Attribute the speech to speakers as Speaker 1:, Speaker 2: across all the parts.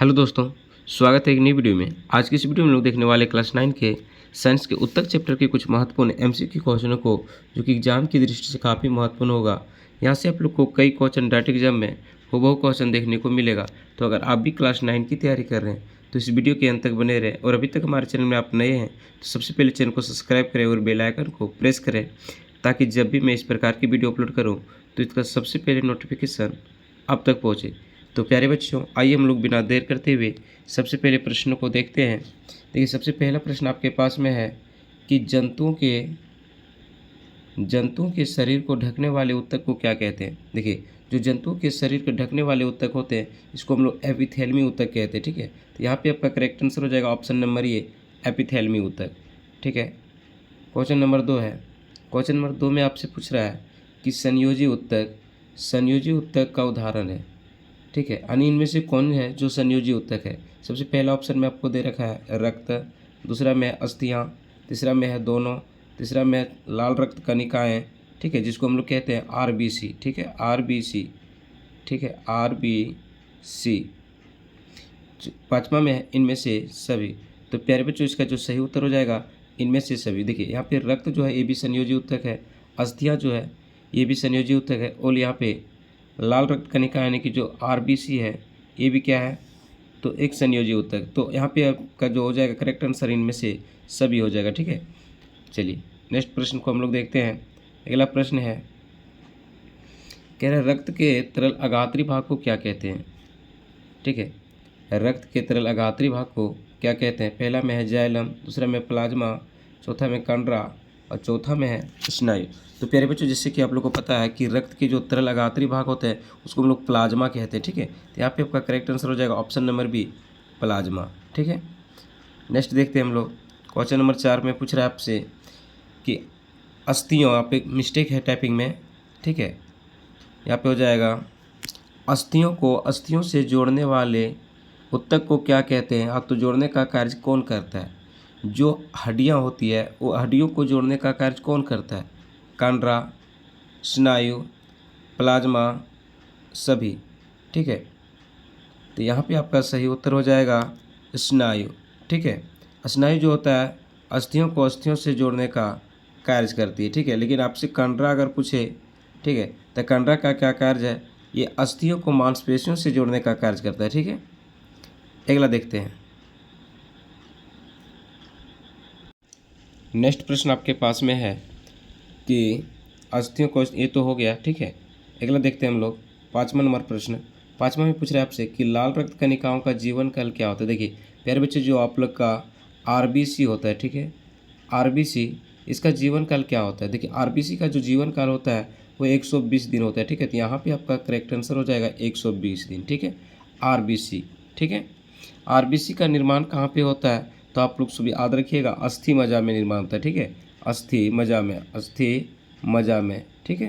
Speaker 1: Hello दोस्तों, स्वागत है एक नई वीडियो में। आज की इस वीडियो में लोग देखने वाले क्लास 9 के साइंस के उत्तक चैप्टर के कुछ महत्वपूर्ण एमसीक्यू क्वेश्चनों को, जो कि एग्जाम की दृष्टि से काफ़ी महत्वपूर्ण होगा। यहाँ से आप लोग को कई क्वेश्चन डायरेक्ट एग्जाम में हूबहू क्वेश्चन देखने को मिलेगा। तो अगर आप भी क्लास 9 की तैयारी कर रहे हैं तो इस वीडियो के अंत तक बने रहें। और अभी तक हमारे चैनल में आप नए हैं तो सबसे पहले चैनल को सब्सक्राइब करें और बेल आइकन को प्रेस करें, ताकि जब भी मैं इस प्रकार की वीडियो अपलोड करूँ तो इसका सबसे पहले नोटिफिकेशन आप तक पहुँचे। तो प्यारे बच्चों, आइए हम लोग बिना देर करते हुए सबसे पहले प्रश्नों को देखते हैं। देखिए, सबसे पहला प्रश्न आपके पास में है कि जंतुओं के शरीर को ढकने वाले ऊतक को क्या कहते हैं। देखिए, जो जंतुओं के शरीर को ढकने वाले ऊतक होते हैं इसको हम लोग एपिथेलमी ऊतक कहते हैं। ठीक है, तो यहाँ पे आपका करेक्ट आंसर हो जाएगा ऑप्शन नंबर ए, एपिथेलमी ऊतक। ठीक है, क्वेश्चन नंबर 2 है। क्वेश्चन नंबर 2 में आपसे पूछ रहा है कि संयोजी ऊतक का उदाहरण है। ठीक है, यानी इनमें से कौन है जो संयोजी ऊतक है। सबसे पहला ऑप्शन में आपको दे रखा है रक्त, दूसरा में है अस्थियाँ, तीसरा में है दोनों, तीसरा में है लाल रक्त कणिकाएँ। ठीक है, जिसको हम लोग कहते हैं आरबीसी। ठीक है, आरबीसी। ठीक है, आरबीसी। पाँचवा में है इनमें से सभी। तो प्यारे बच्चों, इसका जो सही उत्तर हो जाएगा इनमें से सभी। देखिए, यहाँ पे रक्त जो है ये भी संयोजी ऊतक है, अस्थियाँ जो है ये भी संयोजी ऊतक है, और यहाँ पे लाल रक्त कणिका यानी कि जो आरबीसी है ये भी क्या है, तो एक संयोजी ऊतक। तो यहाँ पे आपका जो हो जाएगा करेक्ट आंसर इनमें से सभी हो जाएगा। ठीक है, चलिए नेक्स्ट प्रश्न को हम लोग देखते हैं। अगला प्रश्न है, कह रहे रक्त के तरल अगात्री भाग को क्या कहते हैं। ठीक है, रक्त के तरल अगात्री भाग को क्या कहते हैं। पहला में है जाइलम, दूसरा में प्लाज्मा, चौथा में कंडरा और चौथा में है स्नायु। तो प्यारे बच्चों, जैसे कि आप लोग को पता है कि रक्त के जो तरल अगात्री भाग होते हैं उसको हम लोग प्लाज्मा कहते हैं। ठीक है, तो यहाँ पे आपका करेक्ट आंसर हो जाएगा ऑप्शन नंबर बी, प्लाज्मा। ठीक है, नेक्स्ट देखते हैं हम लोग। क्वेश्चन नंबर 4 में पूछ रहा है आपसे कि अस्थियों, आप एक मिस्टेक है टाइपिंग में। ठीक है, यहाँ पे हो जाएगा अस्थियों से जोड़ने वाले ऊतक को क्या कहते हैं। तो जोड़ने का कार्य कौन करता है। जो हड्डियाँ होती है वो हड्डियों को जोड़ने का कार्य कौन करता है। कंडरा, स्नायु, प्लाज्मा, सभी। ठीक है, तो यहाँ पे आपका सही उत्तर हो जाएगा स्नायु। ठीक है, स्नायु जो होता है अस्थियों को अस्थियों से जोड़ने का कार्य करती है। ठीक है, लेकिन आपसे कंडरा अगर पूछे, ठीक है, तो कंडरा का क्या कार्य है, ये अस्थियों को मांसपेशियों से जोड़ने का कार्य करता है। ठीक है, अगला देखते हैं। नेक्स्ट प्रश्न आपके पास में है कि अस्थियों को, ये तो हो गया। ठीक है, अगला देखते हैं हम लोग 5वां नंबर प्रश्न। 5वां में पूछ रहे हैं आपसे कि लाल रक्त कणिकाओं का जीवन काल क्या होता है। देखिए प्यारे बच्चे, जो आप लोग का आरबीसी होता है, ठीक है, आरबीसी, इसका जीवन काल क्या होता है। देखिए आरबीसी का जो जीवन काल होता है वो 120 दिन होता है। ठीक है, तो यहाँ पे आपका करेक्ट आंसर हो जाएगा 120 दिन। ठीक है, आरबीसी। ठीक है, आरबीसी का निर्माण कहाँ पे होता है, तो आप लोग सभी याद रखिएगा अस्थि मज्जा में निर्माण होता है। ठीक है, अस्थि मज्जा में। ठीक है,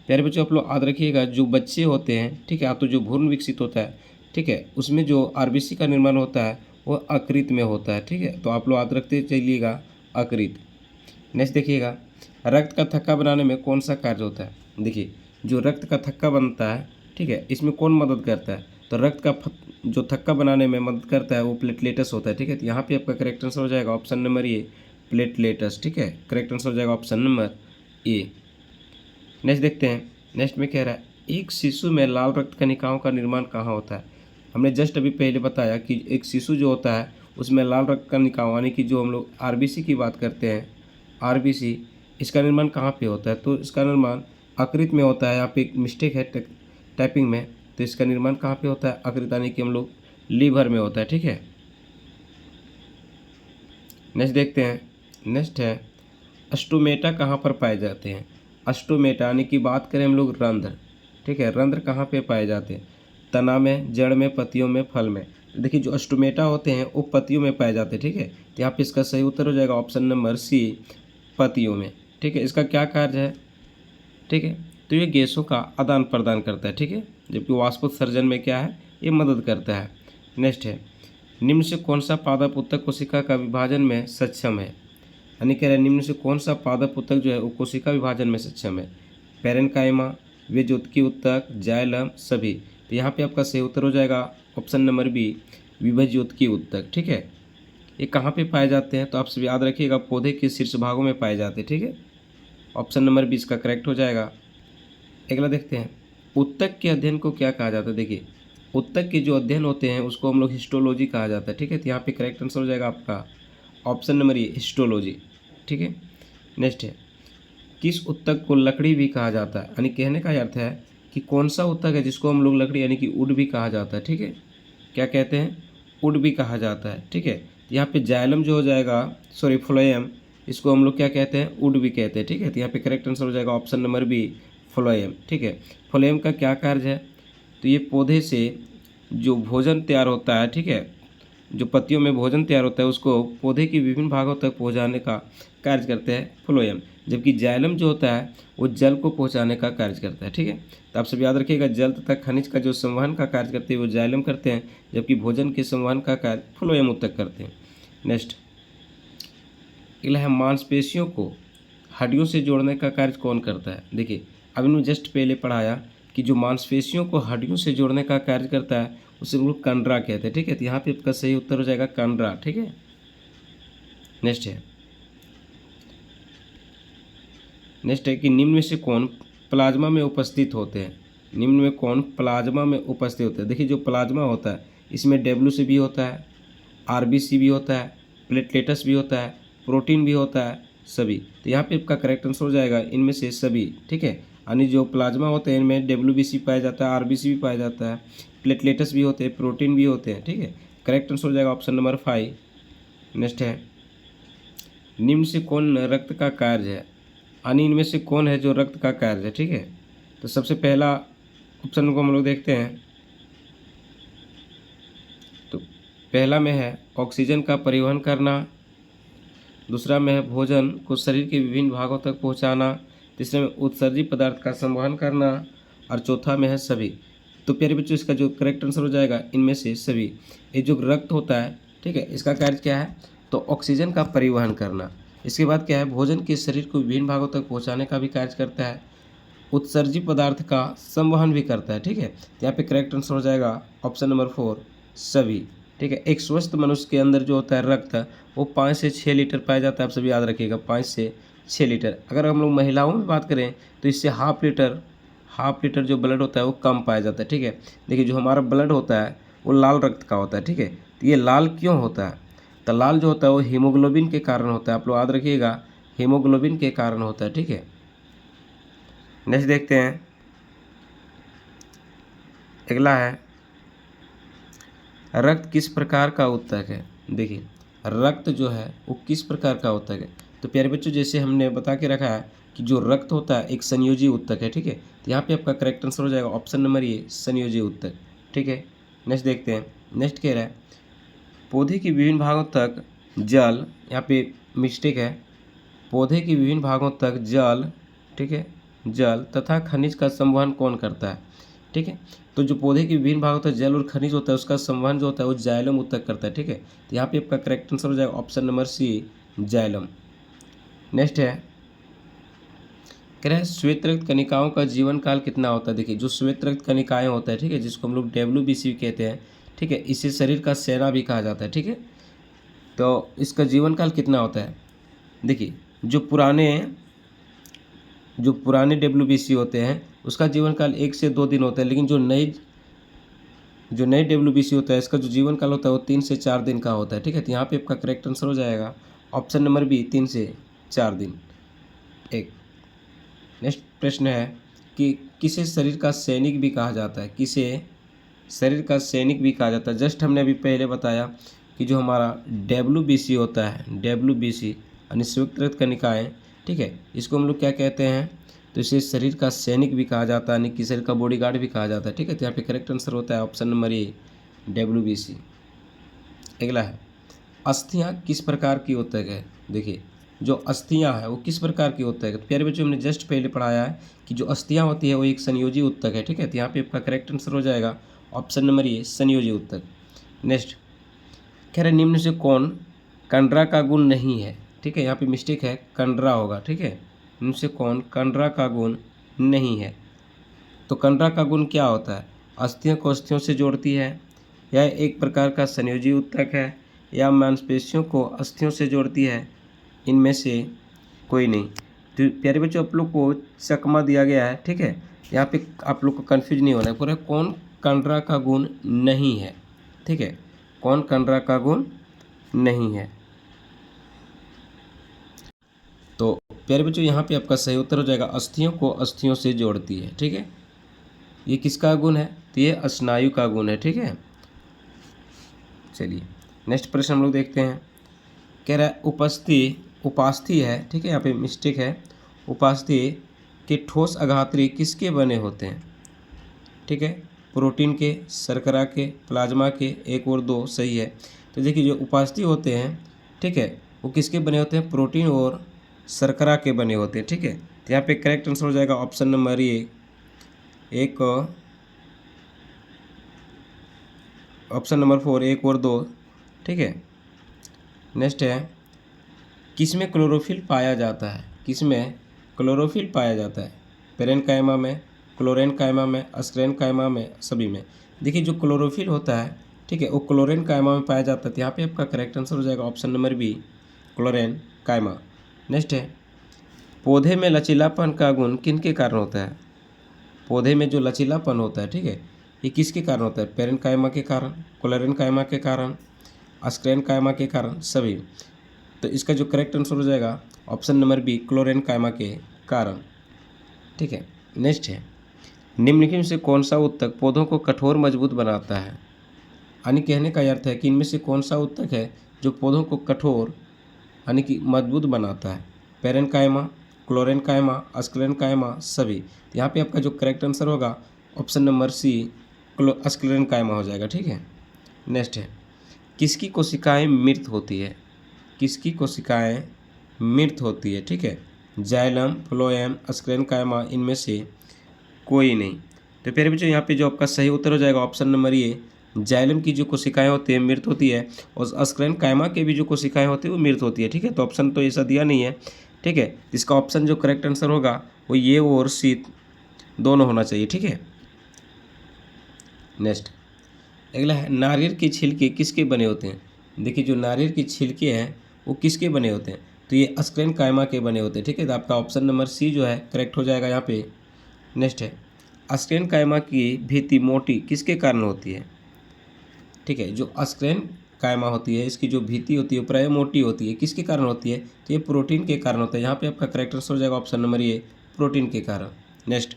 Speaker 1: प्यारे बच्चों, आप लोग याद रखिएगा जो बच्चे होते हैं, ठीक है, तो जो भ्रूण विकसित होता है, ठीक है, उसमें जो आरबीसी का निर्माण होता है वो अकृत में होता है। ठीक है, तो आप लोग याद रखते चलिएगा अकृत। नेक्स्ट देखिएगा, रक्त का थक्का बनाने में कौन सा कार्य होता है। देखिए, जो रक्त का थक्का बनता है, ठीक है, इसमें कौन मदद करता है, तो रक्त का जो थक्का बनाने में मदद करता है वो प्लेटलेटस होता है। ठीक है, तो यहाँ पे आपका करेक्ट आंसर हो जाएगा ऑप्शन नंबर ए, प्लेटलेटस। ठीक है, करेक्ट आंसर हो जाएगा ऑप्शन नंबर ए। नेक्स्ट देखते हैं। नेक्स्ट में कह रहा है एक शिशु में लाल रक्त कणिकाओं का निर्माण कहाँ होता है। हमने जस्ट अभी पहले बताया कि एक शिशु जो होता है उसमें लाल रक्त कणिकाओं, यानी कि जो हम लोग आरबीसी की बात करते हैं, आरबीसी, इसका निर्माण कहाँ पे होता है, तो इसका निर्माण अकृत में होता है। यहाँ पे एक मिस्टेक है टाइपिंग में, तो इसका निर्माण कहाँ पे होता है, अकृत, यानी कि हम लोग लीवर में होता है। ठीक है, नेक्स्ट देखते हैं। नेक्स्ट है अस्टोमेटा कहाँ पर पाए जाते हैं। अस्टोमेटा यानी कि बात करें हम लोग रंध्र। ठीक है, रंध्र कहाँ पे पाए जाते हैं, तना में, जड़ में, पत्तियों में, फल में। देखिए जो अस्टोमेटा होते हैं वो पत्तियों में पाए जाते हैं। ठीक है, तो यहाँ पे इसका सही उत्तर हो जाएगा ऑप्शन नंबर सी, पत्तियों में। ठीक है, इसका क्या कार्य है, ठीक है, तो ये गैसों का आदान प्रदान करता है। ठीक है, जबकि वाष्पोत्सर्जन में क्या है, ये मदद करता है। नेक्स्ट है निम्न से कौन सा पादप उत्तक कोशिका का विभाजन में सक्षम है। यानी कह रहे हैं निम्न से कौन सा पादप उत्तक जो है वो कोशिका विभाजन में सक्षम है। पैरेन्काइमा, विजोत्की उत्तक, जाइलम, सभी। तो यहाँ पे आपका सही उत्तर हो जाएगा ऑप्शन नंबर बी, विभज्य उत्तकी उत्तक, ठीक है। ये कहाँ पे पाए जाते हैं? तो आप सब याद रखिएगा, पौधे के शीर्ष भागों में पाए जाते हैं, ठीक है। ऑप्शन नंबर 20 का करेक्ट हो जाएगा। अगला देखते हैं, उत्तक के अध्ययन को क्या कहा जाता है? देखिए, उत्तक के जो अध्ययन होते हैं उसको हम लोग हिस्टोलॉजी कहा जाता है, ठीक है। तो यहाँ पे करेक्ट आंसर हो जाएगा आपका ऑप्शन नंबर ए, हिस्टोलॉजी, ठीक है। नेक्स्ट है, किस उत्तक को लकड़ी भी कहा जाता है? यानी कहने का अर्थ है कि कौन सा उत्तक है जिसको हम लोग लकड़ी यानी कि वुड भी कहा जाता है, ठीक है। क्या कहते हैं? वुड भी कहा जाता है, ठीक है। यहाँ पे जाइलम जो हो जाएगा, सॉरी फ्लोएम, इसको हम लोग क्या कहते हैं? वुड भी कहते हैं, ठीक है। तो यहाँ पे करेक्ट आंसर हो जाएगा ऑप्शन नंबर बी, फ्लोएम, ठीक है। फ्लोएम का क्या कार्य है? तो ये पौधे से जो भोजन तैयार होता है, ठीक है, जो पत्तियों में भोजन तैयार होता है उसको पौधे के विभिन्न भागों तक पहुंचाने का कार्य करते हैं फ्लोएम, जबकि जाइलम जो होता है वो जल को पहुंचाने का कार्य करता है, ठीक है। तो आप सब याद रखिएगा, जल तथा खनिज का जो संवहन का कार्य करते हैं वो जाइलम करते हैं, जबकि भोजन के संवहन का कार्य फ्लोएम उत्तक करते हैं। नेक्स्ट अगला है, मांसपेशियों को हड्डियों से जोड़ने का कार्य कौन करता है? देखिए, अब इन्होंने जस्ट पहले पढ़ाया कि जो मांसपेशियों को हड्डियों से जोड़ने का कार्य करता है उसे हम लोग कंडरा कहते हैं, ठीक है। तो यहाँ पे आपका सही उत्तर हो जाएगा कंडरा, ठीक है। नेक्स्ट है कि निम्न में से कौन प्लाज्मा में उपस्थित होते हैं? निम्न में कौन प्लाज्मा में उपस्थित होते हैं? देखिए, जो प्लाज्मा होता है इसमें डब्ल्यूसी भी होता है, आरबीसी भी होता है, प्लेटलेट्स भी होता है, प्रोटीन भी होता है, सभी। तो यहाँ पे आपका करेक्ट आंसर हो जाएगा इनमें से सभी, ठीक है। यानी जो प्लाज्मा होते हैं इनमें डब्ल्यूबीसी पाया जाता है, आरबीसी भी पाया जाता है, प्लेटलेट्स भी होते हैं, प्रोटीन भी होते हैं, ठीक है। करेक्ट आंसर हो जाएगा ऑप्शन नंबर 5। नेक्स्ट है, निम्न से कौन रक्त का कार्य है? यानी इनमें से कौन है जो रक्त का कार्य है, ठीक है। तो सबसे पहला ऑप्शन को हम लोग देखते हैं, तो पहला में है ऑक्सीजन का परिवहन करना, दूसरा में है भोजन को शरीर के विभिन्न भागों तक पहुंचाना, तीसरे में उत्सर्जी पदार्थ का संवहन करना, और चौथा में है सभी। तो प्यारे बच्चों, इसका जो करेक्ट आंसर हो जाएगा इनमें से सभी। ये जो रक्त होता है, ठीक है, इसका कार्य क्या है? तो ऑक्सीजन का परिवहन करना। इसके बाद क्या है? भोजन के शरीर को विभिन्न भागों तक पहुंचाने का भी कार्य करता है, उत्सर्जी पदार्थ का संवहन भी करता है, ठीक है। तो यहाँ पे करेक्ट आंसर हो जाएगा ऑप्शन नंबर 4, सभी, ठीक है। एक स्वस्थ मनुष्य के अंदर जो होता है रक्त, वो 5 से 6 लीटर पाया जाता है, आप सभी याद रखिएगा, 5 से 6 लीटर। अगर हम लोग महिलाओं में बात करें तो इससे हाफ लीटर जो ब्लड होता है वो कम पाया जाता है, ठीक है। देखिए, जो हमारा ब्लड होता है वो लाल रक्त का होता है, ठीक है। तो ये लाल क्यों होता है? तो लाल जो होता है वो हीमोग्लोबिन के कारण होता है, आप लोग याद रखिएगा, हीमोग्लोबिन के कारण होता है, ठीक है। नेक्स्ट देखते हैं, अगला है, रक्त किस प्रकार का उत्तक है? देखिए, रक्त जो है वो किस प्रकार का उत्तक है? तो प्यारे बच्चों, जैसे हमने बता के रखा है कि जो रक्त होता है एक संयोजी उत्तक है, ठीक है। तो यहाँ पे आपका करेक्ट आंसर हो जाएगा ऑप्शन नंबर ए, संयोजी उत्तक, ठीक है। नेक्स्ट देखते हैं, नेक्स्ट कह रहा है, पौधे के विभिन्न भागों तक जल, यहाँ पे मिस्टेक है, पौधे के विभिन्न भागों तक जल, ठीक है, जल तथा खनिज का संवहन कौन करता है? ठीक है। तो जो पौधे के विभिन्न भागों तक जल और खनिज होता है उसका संवहन जो होता है वो जाइलम उत्तक करता है, ठीक है। तो यहाँ पे आपका करेक्ट आंसर हो जाएगा option number C, xylem. Next है, कह रहे हैं श्वेत रक्त कनिकाओं का जीवन काल कितना होता है? देखिए, जो श्वेत रक्त कनिकाएं होता है, ठीक है, जिसको हम लोग WBC कहते हैं, ठीक है, इसे शरीर का सेना भी कहा जाता है, ठीक है। तो इसका जीवन काल कितना होता है? देखिए, जो पुराने WBC होते हैं उसका जीवन काल 1 से 2 दिन होता है, लेकिन जो नए WBC होता है इसका जो जीवन काल होता है वो 3 से 4 दिन का होता है, ठीक है। तो यहाँ पे आपका करेक्ट आंसर हो जाएगा ऑप्शन नंबर बी, 3 से 4 दिन। एक नेक्स्ट प्रश्न है कि किसे शरीर का सैनिक भी कहा जाता है? किसे शरीर का सैनिक भी कहा जाता है? जस्ट हमने अभी पहले बताया कि जो हमारा WBC होता है, WBC यानी संयुक्त रक्त कनिकाएं, ठीक है, इसको हम लोग क्या कहते हैं? तो इसे शरीर का सैनिक भी कहा जाता है, यानी कि शरीर का बॉडीगार्ड भी कहा जाता है, ठीक है। तो यहाँ पे करेक्ट आंसर होता है ऑप्शन नंबर ए, WBC। अगला है, अस्थियाँ किस प्रकार की उत्तक है? देखिए, जो अस्थियाँ है वो किस प्रकार की उत्तक है? तो प्यारे बच्चों, हमने जस्ट पहले पढ़ाया है कि जो अस्थियाँ होती है वो एक संयोजी उत्तक है, ठीक है। तो यहाँ पे आपका करेक्ट आंसर हो जाएगा ऑप्शन नंबर ए, संयोजी उत्तक। नेक्स्ट कह रहे निम्न से कौन कंडरा का गुण नहीं है? ठीक है, यहाँ पे मिस्टेक है, कंडरा होगा, ठीक है। निम्न से कौन कंडरा का गुण नहीं है? तो कंडरा का गुण क्या होता है? अस्थियों को अस्थियों से जोड़ती है, यह एक प्रकार का संयोजी ऊतक है, या मांसपेशियों को अस्थियों से जोड़ती है, इनमें से कोई नहीं। तो प्यारे बच्चों, आप लोग को चकमा दिया गया है, ठीक है। यहाँ पे आप लोग को कन्फ्यूज नहीं होना है, पूरा कौन कंडरा का गुण नहीं है, ठीक है, कौन कंडरा का गुण नहीं है। तो प्यारे बच्चों, यहाँ पे आपका सही उत्तर हो जाएगा अस्थियों को अस्थियों से जोड़ती है, ठीक है। ये किसका गुण है? तो ये स्नायु का गुण है, ठीक है। चलिए नेक्स्ट प्रश्न हम लोग देखते हैं। कह रहा है उपास्थि है, ठीक है, यहाँ पे मिस्टेक है। उपास्थि के ठोस आघात्री किसके बने होते हैं? ठीक है, प्रोटीन के, शर्करा के, प्लाज्मा के, एक और दो सही है। तो देखिए जो उपास्थि होते हैं, ठीक है, वो किसके बने होते हैं? प्रोटीन और शर्करा के बने होते हैं, ठीक है। तो यहाँ पे करेक्ट आंसर हो जाएगा ऑप्शन नंबर एक ऑप्शन नंबर 4 एक और दो, ठीक है। नेक्स्ट है, किसमें क्लोरोफिल पाया जाता है? किसमें क्लोरोफिल पाया जाता है? पेरेनकाइमा में, क्लोरेनकाइमा में, अस्क्लेरेनकाइमा में, सभी में। देखिए जो क्लोरोफिल होता है, ठीक है, वो क्लोरेनकाइमा में पाया जाता है। तो यहाँ पे आपका करेक्ट आंसर हो जाएगा option number B, chlorenchyma. Next है, पौधे में लचीलापन का गुण किनके कारण होता है? पौधे में जो लचीलापन होता है, ठीक है, ये किसके कारण होता है? पेरेनकाइमा के कारण, क्लोरेनकाइमा के कारण, अस्क्लेरेनकाइमा के कारण, सभी। तो इसका जो करेक्ट आंसर हो जाएगा ऑप्शन नंबर बी, क्लोरेनकाइमा के कारण, ठीक है। नेक्स्ट है, निम्नलिखित में से कौन सा ऊतक पौधों को कठोर मजबूत बनाता है? यानी कहने का अर्थ है कि इनमें से कौन सा ऊतक है जो पौधों को कठोर यानी कि मजबूत बनाता है? पेरेनकाइमा, क्लोरेनकाइमा, अस्क्लेरेनकाइमा, सभी। तो यहाँ पे आपका जो करेक्ट आंसर होगा ऑप्शन नंबर सी, अस्क्लेरेनकाइमा हो जाएगा, ठीक है। नेक्स्ट है, किसकी कोशिकाएं मृत होती है? किसकी कोशिकाएं मृत होती है, ठीक है? जाइलम, फ्लोएम, अस्क्लेरेनकाइमा, इनमें से कोई नहीं। तो प्यारे बच्चों, यहाँ पे जो आपका सही उत्तर हो जाएगा ऑप्शन नंबर ए, जाइलम की जो कोशिकाएं होती है मृत होती है, और अस्क्लेरेनकाइमा के भी जो कोशिकाएं होती है वो मृत होती है, ठीक है। तो ऑप्शन तो ऐसा दिया नहीं है, ठीक है। इसका ऑप्शन जो करेक्ट आंसर होगा वो ये और सी दोनों होना चाहिए, ठीक है। नेक्स्ट अगला है, नारियल के छिलके किसके बने होते हैं? देखिए जो नारियल के छिलके हैं वो किसके बने होते हैं? तो ये अस्क्लेरेनकाइमा के बने होते हैं, ठीक है। तो आपका ऑप्शन नंबर सी जो है करेक्ट हो जाएगा यहाँ पे। नेक्स्ट है, अस्क्लेरेनकाइमा की भित्ति मोटी किसके कारण होती है? ठीक है, जो अस्क्लेरेनकाइमा होती है इसकी जो भित्ति होती है प्राय मोटी होती है, किसके कारण होती है? तो ये प्रोटीन के कारण होता है। यहाँ पे आपका करेक्ट आंसर हो जाएगा ऑप्शन नंबर ए, प्रोटीन के कारण। नेक्स्ट,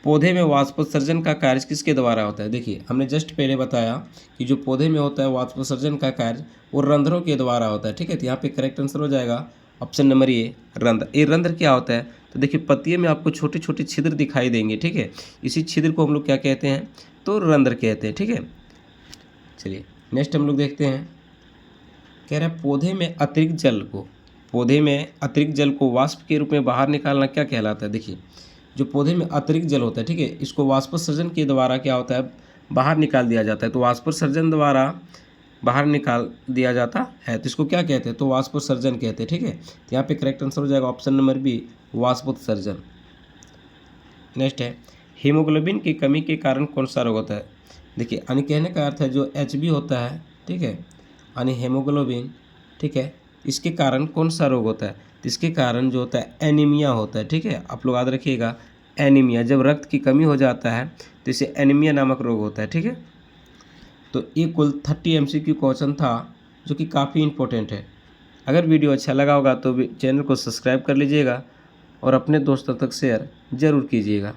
Speaker 1: पौधे में वाष्पोत्सर्जन का कार्य किसके द्वारा होता है? देखिए हमने जस्ट पहले बताया कि जो पौधे में होता है वाष्पोत्सर्जन का कार्य वो रंध्रों के द्वारा होता है, ठीक है। तो यहाँ पे करेक्ट आंसर हो जाएगा ऑप्शन नंबर ए, रंध्र। ये रंध्र क्या होता है? तो देखिए पत्तियों में आपको छोटे छोटे छिद्र दिखाई देंगे, ठीक है। इसी छिद्र को हम लोग क्या कहते हैं? तो रंध्र कहते हैं, ठीक है। चलिए नेक्स्ट हम लोग देखते हैं। कह रहा है पौधे में अतिरिक्त जल को वाष्प के रूप में बाहर निकालना क्या कहलाता है? देखिए जो पौधे में अतिरिक्त जल होता है, ठीक है, इसको वाष्पोत्सर्जन के द्वारा क्या होता है? बाहर निकाल दिया जाता है। तो वाष्पोत्सर्जन द्वारा बाहर निकाल दिया जाता है तो इसको क्या कहते हैं? तो वाष्पोत्सर्जन कहते हैं, ठीक है। तो यहाँ पे करेक्ट आंसर हो जाएगा ऑप्शन नंबर बी, वाष्पोत्सर्जन। नेक्स्ट है, हीमोग्लोबिन की कमी के कारण कौन सा रोग होता है? देखिए यानी कहने का अर्थ है जो HB होता है, ठीक है, यानी हेमोग्लोबिन, ठीक है, इसके कारण कौन सा रोग होता है? तो इसके कारण जो होता है एनीमिया होता है, ठीक है। आप लोग याद रखिएगा, एनीमिया, जब रक्त की कमी हो जाता है तो इसे एनीमिया नामक रोग होता है, ठीक है। तो ये कुल 30 MCQ क्वेश्चन था जो कि काफ़ी इंपॉर्टेंट है। अगर वीडियो अच्छा लगा होगा तो चैनल को सब्सक्राइब कर लीजिएगा और अपने दोस्तों तक शेयर ज़रूर कीजिएगा।